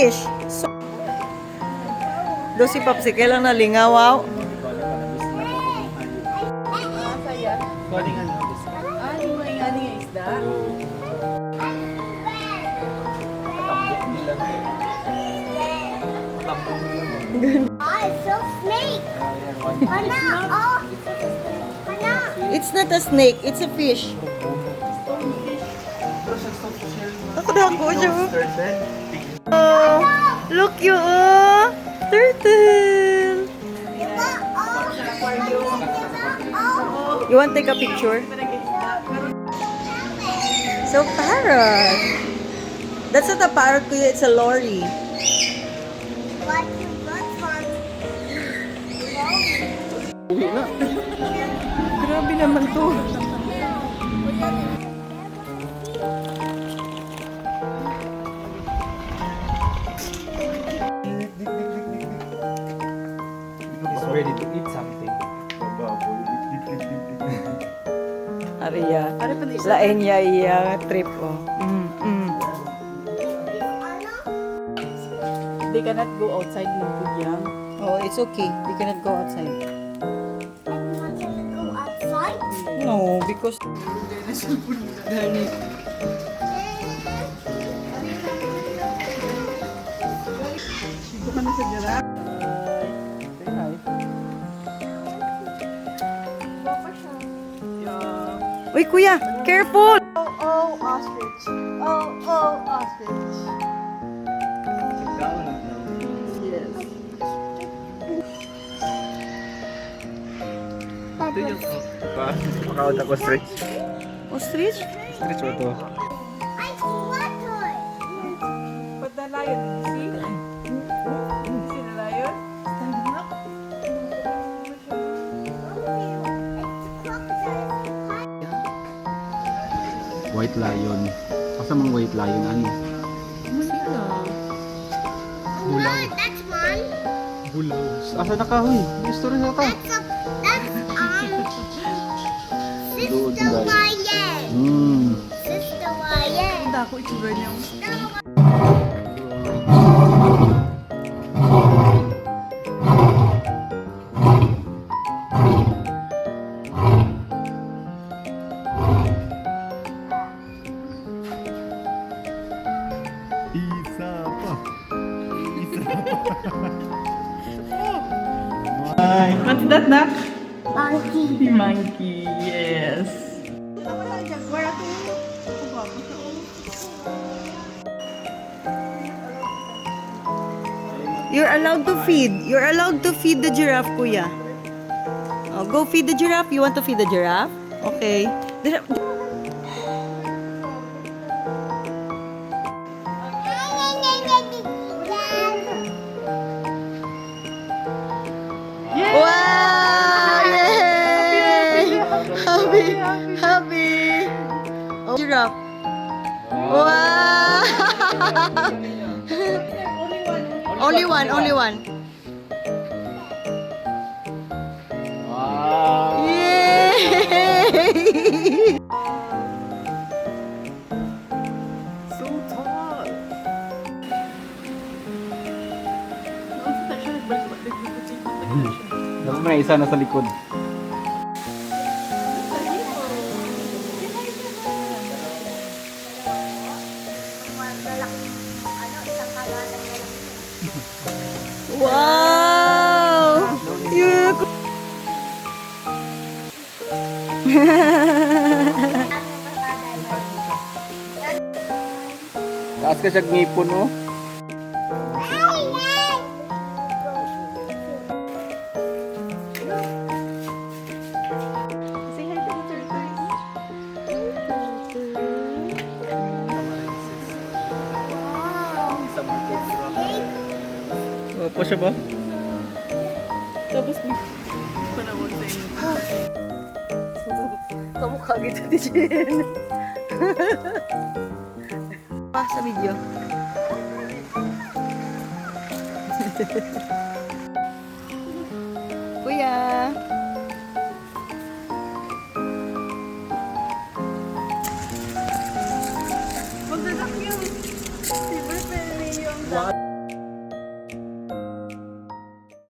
fish. So, do si Popsicle lang nalingaw. Kuning ano? Yung mga nga isda. Patambok nila. Patambok nila. It's so snake. Hana, oh. Hana. It's not a snake, it's a fish. Ako dako siya. Oh, look you, oh. Turtle. You want to take a picture? So, parrot. That's not a parrot, kuya. It's a lorry. What one? Uwi na. Grabe naman to. He's ready to eat something. Ariya. Lain niya iya trip, oh. They cannot go outside ng kugyang. Oh, it's okay. We cannot go outside. Go outside. No, because... Dito ka na sa giraffe. Say hi. Yeah. Uy, kuya! Careful! Oh, ostrich. Oh, ostrich. Yes. Ito yung pakawad ako stretch. Ostrich? Stretch mo to. I see water. But the lion, see? See the lion? Standing up. White lion. Asa mang white lion ano? Bulaw. That's one. Bulaw. Asa na kahoy? Gusto rin ata. That's Doon Sister tayo. Lion. Sister Lion. Ang dako itsura niya. Isa pa. What's that, Nak? Monkey. The monkey, yes. You're allowed to feed. You're allowed to feed the giraffe, kuya. Oh, go feed the giraffe. You want to feed the giraffe? Okay. Wow! Yay! Happy! Oh, giraffe. Wow! Only one. Wow. Yay! So tall. Dapat may isa na sa likod. Wow! Yeah. Taas ka siya ngipon oh. Say hi to the turtles. Opo siya ba? Tapos panawag sa inyo. Kamukha gitu di Jen. Pa sa video. Kuya. Magdalak yun. Favorite na yung